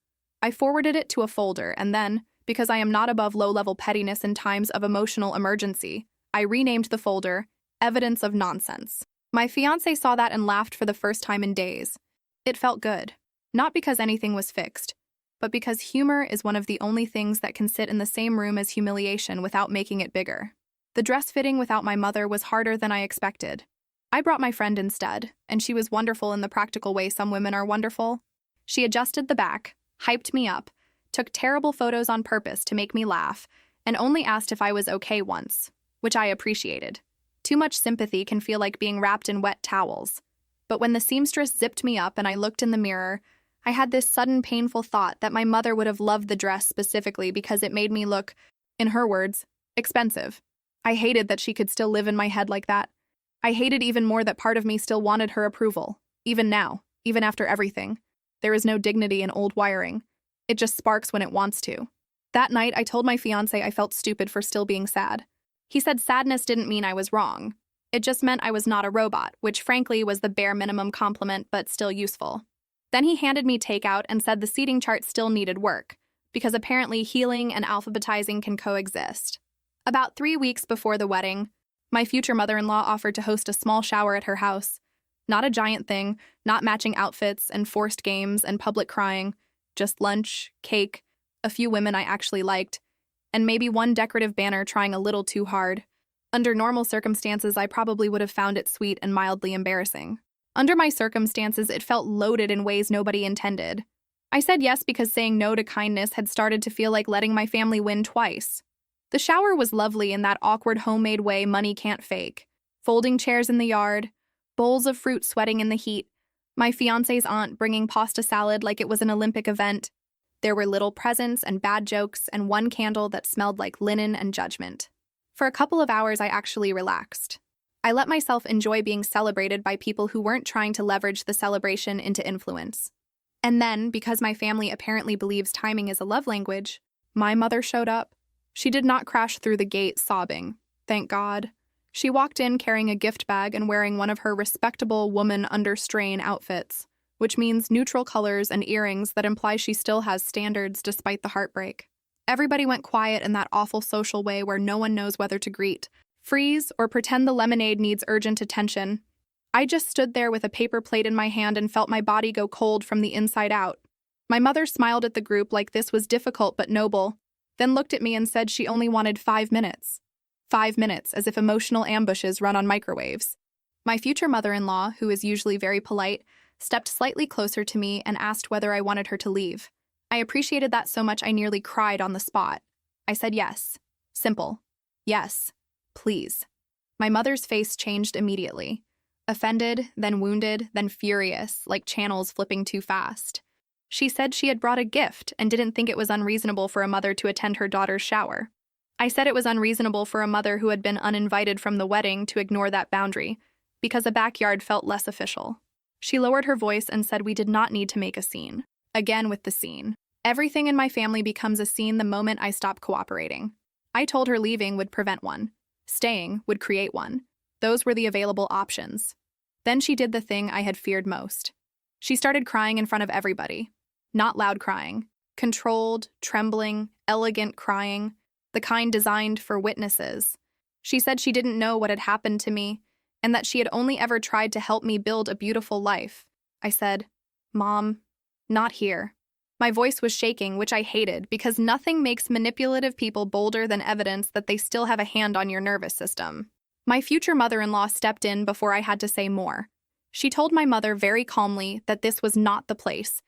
I forwarded it to a folder and then, because I am not above low-level pettiness in times of emotional emergency, I renamed the folder Evidence of Nonsense. My fiancé saw that and laughed for the first time in days. It felt good. Not because anything was fixed, but because humor is one of the only things that can sit in the same room as humiliation without making it bigger. The dress fitting without my mother was harder than I expected. I brought my friend instead, and she was wonderful in the practical way some women are wonderful. She adjusted the back, hyped me up, took terrible photos on purpose to make me laugh, and only asked if I was okay once, which I appreciated. Too much sympathy can feel like being wrapped in wet towels. But when the seamstress zipped me up and I looked in the mirror, I had this sudden painful thought that my mother would have loved the dress specifically because it made me look, in her words, expensive. I hated that she could still live in my head like that. I hated even more that part of me still wanted her approval, even now, even after everything. There is no dignity in old wiring. It just sparks when it wants to. That night, I told my fiancé I felt stupid for still being sad. He said sadness didn't mean I was wrong. It just meant I was not a robot, which frankly was the bare minimum compliment but still useful. Then he handed me takeout and said the seating chart still needed work, because apparently healing and alphabetizing can coexist. About 3 weeks before the wedding, my future mother-in-law offered to host a small shower at her house. Not a giant thing, not matching outfits and forced games and public crying, just lunch, cake, a few women I actually liked, and maybe one decorative banner trying a little too hard. Under normal circumstances, I probably would have found it sweet and mildly embarrassing. Under my circumstances, it felt loaded in ways nobody intended. I said yes because saying no to kindness had started to feel like letting my family win twice. The shower was lovely in that awkward homemade way money can't fake. Folding chairs in the yard, bowls of fruit sweating in the heat, my fiancé's aunt bringing pasta salad like it was an Olympic event. There were little presents and bad jokes and one candle that smelled like linen and judgment. For a couple of hours, I actually relaxed. I let myself enjoy being celebrated by people who weren't trying to leverage the celebration into influence. And then, because my family apparently believes timing is a love language, my mother showed up. She did not crash through the gate sobbing. Thank God. She walked in carrying a gift bag and wearing one of her respectable woman under strain outfits, which means neutral colors and earrings that imply she still has standards despite the heartbreak. Everybody went quiet in that awful social way where no one knows whether to greet, freeze, or pretend the lemonade needs urgent attention. I just stood there with a paper plate in my hand and felt my body go cold from the inside out. My mother smiled at the group like this was difficult but noble, then looked at me and said she only wanted 5 minutes. 5 minutes, as if emotional ambushes run on microwaves. My future mother-in-law, who is usually very polite, stepped slightly closer to me and asked whether I wanted her to leave. I appreciated that so much I nearly cried on the spot. I said yes. Simple. Yes. Please. My mother's face changed immediately. Offended, then wounded, then furious, like channels flipping too fast. She said she had brought a gift and didn't think it was unreasonable for a mother to attend her daughter's shower. I said it was unreasonable for a mother who had been uninvited from the wedding to ignore that boundary, because a backyard felt less official. She lowered her voice and said we did not need to make a scene. Again with the scene. Everything in my family becomes a scene the moment I stop cooperating. I told her leaving would prevent one. Staying would create one. Those were the available options. Then she did the thing I had feared most. She started crying in front of everybody. Not loud crying. Controlled, trembling, elegant crying. The kind designed for witnesses. She said she didn't know what had happened to me, and that she had only ever tried to help me build a beautiful life. I said, Mom, not here. My voice was shaking, which I hated, because nothing makes manipulative people bolder than evidence that they still have a hand on your nervous system. My future mother-in-law stepped in before I had to say more. She told my mother very calmly that this was not the place,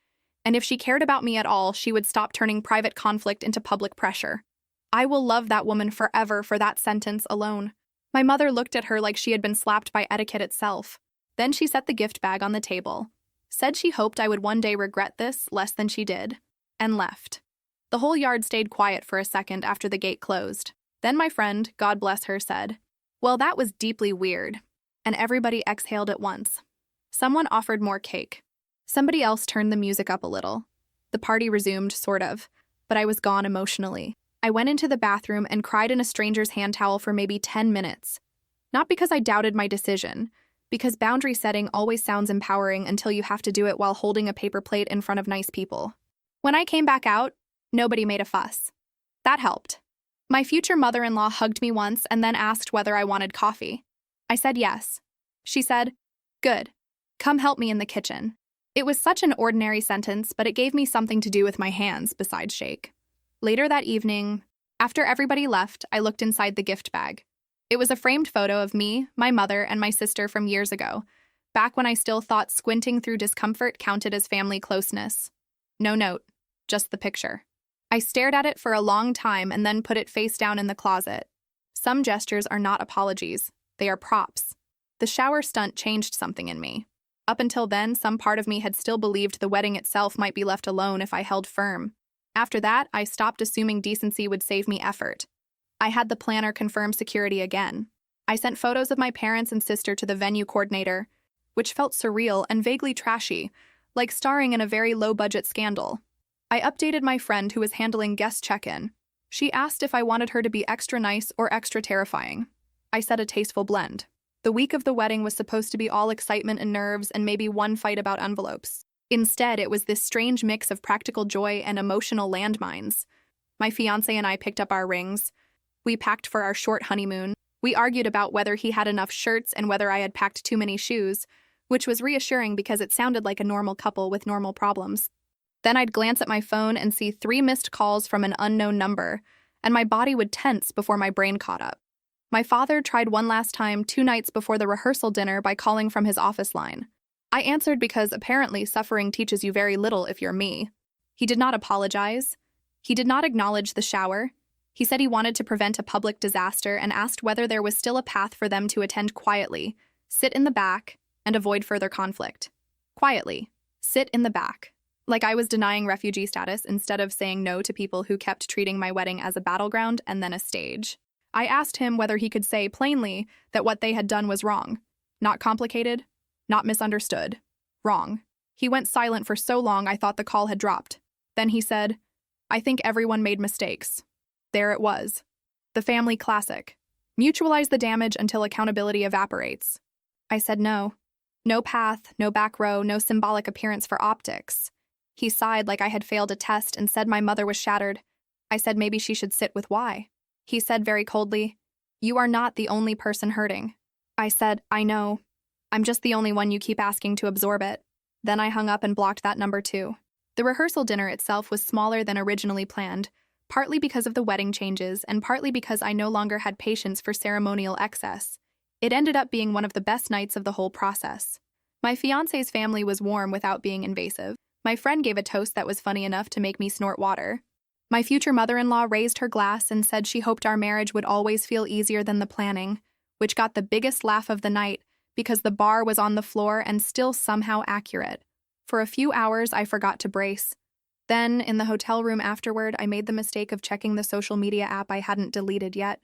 and if she cared about me at all, she would stop turning private conflict into public pressure. I will love that woman forever for that sentence alone. My mother looked at her like she had been slapped by etiquette itself. Then she set the gift bag on the table, said she hoped I would one day regret this less than she did, and left. The whole yard stayed quiet for a second after the gate closed. Then my friend, God bless her, said, "Well, that was deeply weird," and everybody exhaled at once. Someone offered more cake. Somebody else turned the music up a little. The party resumed, sort of, but I was gone emotionally. I went into the bathroom and cried in a stranger's hand towel for maybe 10 minutes. Not because I doubted my decision, because boundary setting always sounds empowering until you have to do it while holding a paper plate in front of nice people. When I came back out, nobody made a fuss. That helped. My future mother-in-law hugged me once and then asked whether I wanted coffee. I said yes. She said, "Good. Come help me in the kitchen." It was such an ordinary sentence, but it gave me something to do with my hands besides shake. Later that evening, after everybody left, I looked inside the gift bag. It was a framed photo of me, my mother, and my sister from years ago, back when I still thought squinting through discomfort counted as family closeness. No note, just the picture. I stared at it for a long time and then put it face down in the closet. Some gestures are not apologies, they are props. The shower stunt changed something in me. Up until then, some part of me had still believed the wedding itself might be left alone if I held firm. After that, I stopped assuming decency would save me effort. I had the planner confirm security again. I sent photos of my parents and sister to the venue coordinator, which felt surreal and vaguely trashy, like starring in a very low-budget scandal. I updated my friend who was handling guest check-in. She asked if I wanted her to be extra nice or extra terrifying. I said a tasteful blend. The week of the wedding was supposed to be all excitement and nerves and maybe one fight about envelopes. Instead, it was this strange mix of practical joy and emotional landmines. My fiancé and I picked up our rings. We packed for our short honeymoon. We argued about whether he had enough shirts and whether I had packed too many shoes, which was reassuring because it sounded like a normal couple with normal problems. Then I'd glance at my phone and see 3 missed calls from an unknown number, and my body would tense before my brain caught up. My father tried one last time 2 nights before the rehearsal dinner by calling from his office line. I answered because apparently suffering teaches you very little if you're me. He did not apologize. He did not acknowledge the shower. He said he wanted to prevent a public disaster and asked whether there was still a path for them to attend quietly, sit in the back, and avoid further conflict. Quietly, sit in the back. Like I was denying refugee status instead of saying no to people who kept treating my wedding as a battleground and then a stage. I asked him whether he could say plainly that what they had done was wrong. Not complicated, not misunderstood. Wrong. He went silent for so long I thought the call had dropped. Then he said, "I think everyone made mistakes." There it was. The family classic. Mutualize the damage until accountability evaporates. I said no. No path, no back row, no symbolic appearance for optics. He sighed like I had failed a test and said my mother was shattered. I said maybe she should sit with why. He said very coldly, "You are not the only person hurting." I said, "I know. I'm just the only one you keep asking to absorb it." Then I hung up and blocked that number too. The rehearsal dinner itself was smaller than originally planned, partly because of the wedding changes and partly because I no longer had patience for ceremonial excess. It ended up being one of the best nights of the whole process. My fiancé's family was warm without being invasive. My friend gave a toast that was funny enough to make me snort water. My future mother-in-law raised her glass and said she hoped our marriage would always feel easier than the planning, which got the biggest laugh of the night because the bar was on the floor and still somehow accurate. For a few hours, I forgot to brace. Then, in the hotel room afterward, I made the mistake of checking the social media app I hadn't deleted yet.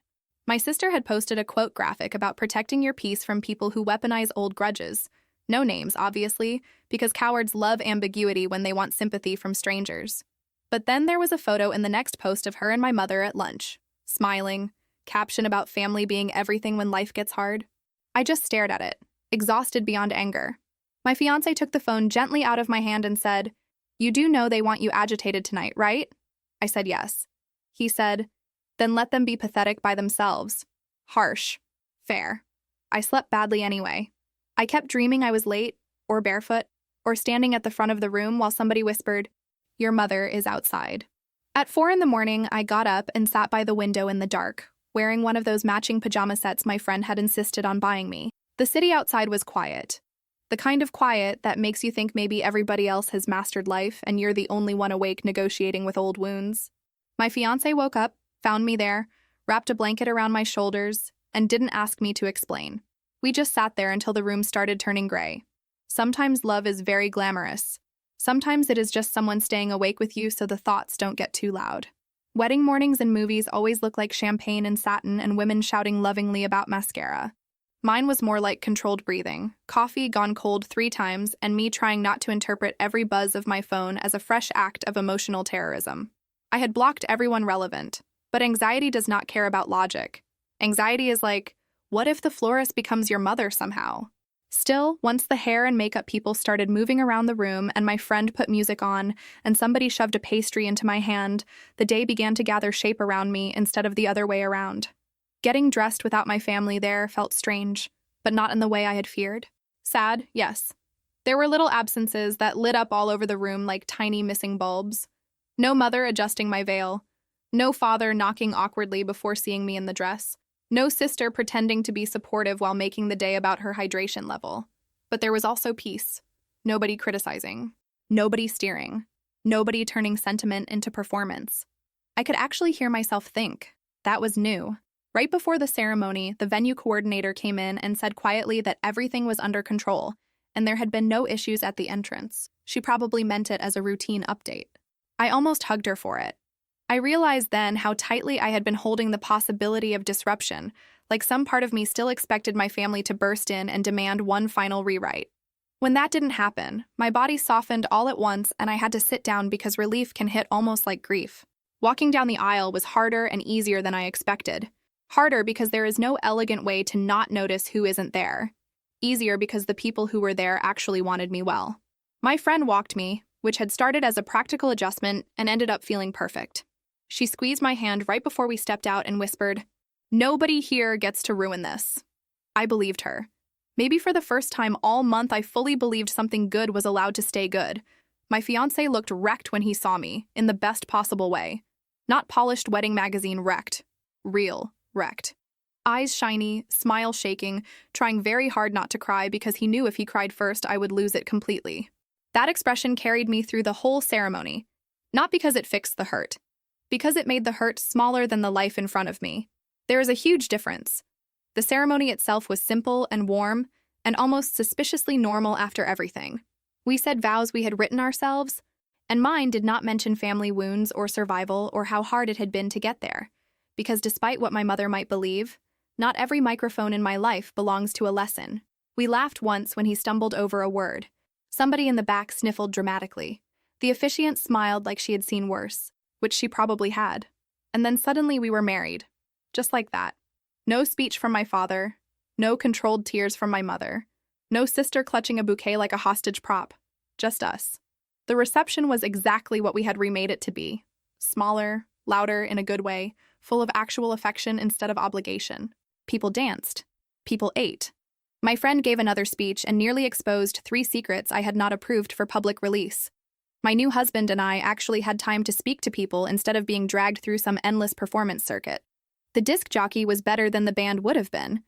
My sister had posted a quote graphic about protecting your peace from people who weaponize old grudges. No names, obviously, because cowards love ambiguity when they want sympathy from strangers. But then there was a photo in the next post of her and my mother at lunch, smiling, caption about family being everything when life gets hard. I just stared at it, exhausted beyond anger. My fiancé took the phone gently out of my hand and said, "You do know they want you agitated tonight, right?" I said yes. He said, "Then let them be pathetic by themselves." Harsh. Fair. I slept badly anyway. I kept dreaming I was late, or barefoot, or standing at the front of the room while somebody whispered, "Your mother is outside." At 4 in the morning, I got up and sat by the window in the dark, wearing one of those matching pajama sets my friend had insisted on buying me. The city outside was quiet. The kind of quiet that makes you think maybe everybody else has mastered life and you're the only one awake negotiating with old wounds. My fiancé woke up, found me there, wrapped a blanket around my shoulders, and didn't ask me to explain. We just sat there until the room started turning gray. Sometimes love is very glamorous. Sometimes it is just someone staying awake with you so the thoughts don't get too loud. Wedding mornings in movies always look like champagne and satin and women shouting lovingly about mascara. Mine was more like controlled breathing, coffee gone cold 3 times, and me trying not to interpret every buzz of my phone as a fresh act of emotional terrorism. I had blocked everyone relevant. But anxiety does not care about logic. Anxiety is like, what if the florist becomes your mother somehow? Still, once the hair and makeup people started moving around the room and my friend put music on and somebody shoved a pastry into my hand, the day began to gather shape around me instead of the other way around. Getting dressed without my family there felt strange, but not in the way I had feared. Sad, yes. There were little absences that lit up all over the room like tiny missing bulbs. No mother adjusting my veil. No father knocking awkwardly before seeing me in the dress. No sister pretending to be supportive while making the day about her hydration level. But there was also peace. Nobody criticizing. Nobody steering. Nobody turning sentiment into performance. I could actually hear myself think. That was new. Right before the ceremony, the venue coordinator came in and said quietly that everything was under control, and there had been no issues at the entrance. She probably meant it as a routine update. I almost hugged her for it. I realized then how tightly I had been holding the possibility of disruption, like some part of me still expected my family to burst in and demand one final rewrite. When that didn't happen, my body softened all at once and I had to sit down because relief can hit almost like grief. Walking down the aisle was harder and easier than I expected. Harder because there is no elegant way to not notice who isn't there. Easier because the people who were there actually wanted me well. My friend walked me, which had started as a practical adjustment and ended up feeling perfect. She squeezed my hand right before we stepped out and whispered, "Nobody here gets to ruin this." I believed her. Maybe for the first time all month I fully believed something good was allowed to stay good. My fiancé looked wrecked when he saw me, in the best possible way. Not polished wedding magazine wrecked. Real wrecked. Eyes shiny, smile shaking, trying very hard not to cry because he knew if he cried first I would lose it completely. That expression carried me through the whole ceremony. Not because it fixed the hurt. Because it made the hurt smaller than the life in front of me. There is a huge difference. The ceremony itself was simple and warm, and almost suspiciously normal after everything. We said vows we had written ourselves, and mine did not mention family wounds or survival or how hard it had been to get there. Because despite what my mother might believe, not every microphone in my life belongs to a lesson. We laughed once when he stumbled over a word. Somebody in the back sniffled dramatically. The officiant smiled like she had seen worse, which she probably had. And then suddenly we were married. Just like that. No speech from my father. No controlled tears from my mother. No sister clutching a bouquet like a hostage prop. Just us. The reception was exactly what we had remade it to be. Smaller, louder in a good way, full of actual affection instead of obligation. People danced. People ate. My friend gave another speech and nearly exposed 3 secrets I had not approved for public release. My new husband and I actually had time to speak to people instead of being dragged through some endless performance circuit. The disc jockey was better than the band would have been,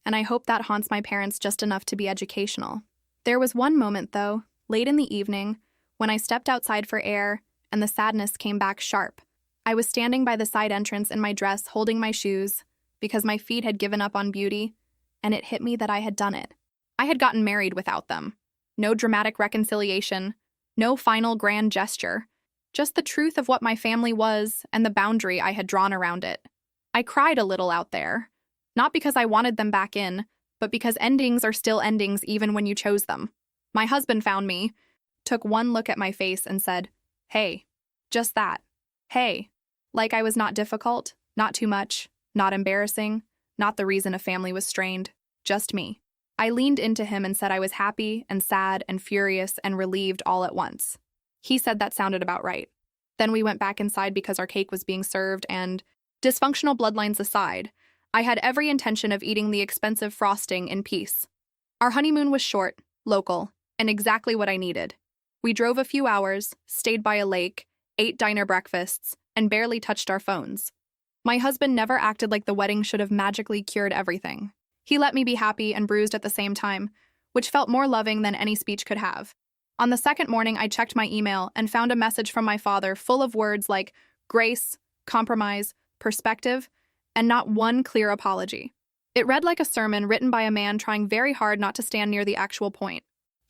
and I hope that haunts my parents just enough to be educational. There was one moment, though, late in the evening, when I stepped outside for air and the sadness came back sharp. I was standing by the side entrance in my dress holding my shoes because my feet had given up on beauty, and it hit me that I had done it. I had gotten married without them. No dramatic reconciliation. No final grand gesture, just the truth of what my family was and the boundary I had drawn around it. I cried a little out there, not because I wanted them back in, but because endings are still endings even when you chose them. My husband found me, took one look at my face and said, "Hey." Just that. Hey. Like I was not difficult, not too much, not embarrassing, not the reason a family was strained, just me. I leaned into him and said I was happy and sad and furious and relieved all at once. He said that sounded about right. Then we went back inside because our cake was being served and, dysfunctional bloodlines aside, I had every intention of eating the expensive frosting in peace. Our honeymoon was short, local, and exactly what I needed. We drove a few hours, stayed by a lake, ate diner breakfasts, and barely touched our phones. My husband never acted like the wedding should have magically cured everything. He let me be happy and bruised at the same time, which felt more loving than any speech could have. On the second morning, I checked my email and found a message from my father full of words like grace, compromise, perspective, and not one clear apology. It read like a sermon written by a man trying very hard not to stand near the actual point.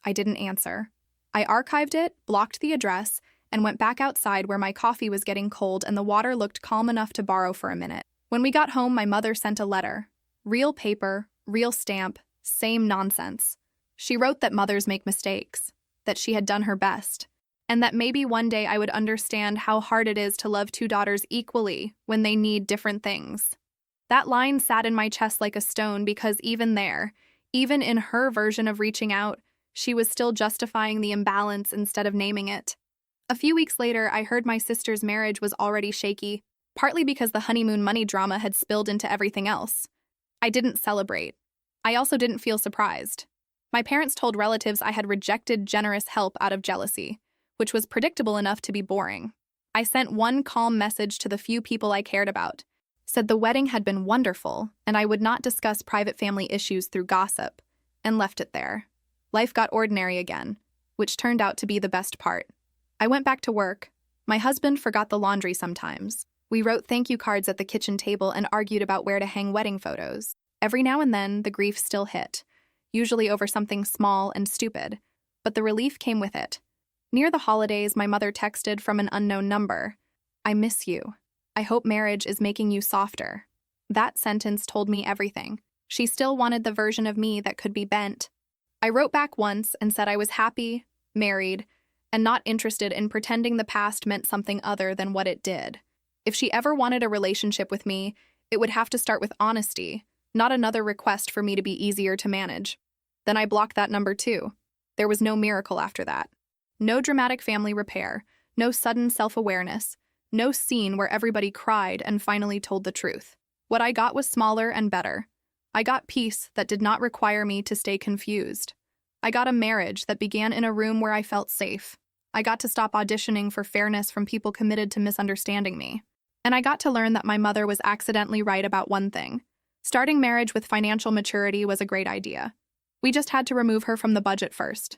I didn't answer. I archived it, blocked the address, and went back outside where my coffee was getting cold and the water looked calm enough to borrow for a minute. When we got home, my mother sent a letter. Real paper, real stamp, same nonsense. She wrote that mothers make mistakes, that she had done her best, and that maybe one day I would understand how hard it is to love two daughters equally when they need different things. That line sat in my chest like a stone because even there, even in her version of reaching out, she was still justifying the imbalance instead of naming it. A few weeks later, I heard my sister's marriage was already shaky, partly because the honeymoon money drama had spilled into everything else. I didn't celebrate. I also didn't feel surprised. My parents told relatives I had rejected generous help out of jealousy, which was predictable enough to be boring. I sent one calm message to the few people I cared about, said the wedding had been wonderful and I would not discuss private family issues through gossip, and left it there. Life got ordinary again, which turned out to be the best part. I went back to work. My husband forgot the laundry sometimes. We wrote thank you cards at the kitchen table and argued about where to hang wedding photos. Every now and then, the grief still hit, usually over something small and stupid, but the relief came with it. Near the holidays, my mother texted from an unknown number, "I miss you. I hope marriage is making you softer." That sentence told me everything. She still wanted the version of me that could be bent. I wrote back once and said I was happy, married, and not interested in pretending the past meant something other than what it did. If she ever wanted a relationship with me, it would have to start with honesty, not another request for me to be easier to manage. Then I blocked that number too. There was no miracle after that. No dramatic family repair, no sudden self-awareness, no scene where everybody cried and finally told the truth. What I got was smaller and better. I got peace that did not require me to stay confused. I got a marriage that began in a room where I felt safe. I got to stop auditioning for fairness from people committed to misunderstanding me. And I got to learn that my mother was accidentally right about one thing. Starting marriage with financial maturity was a great idea. We just had to remove her from the budget first.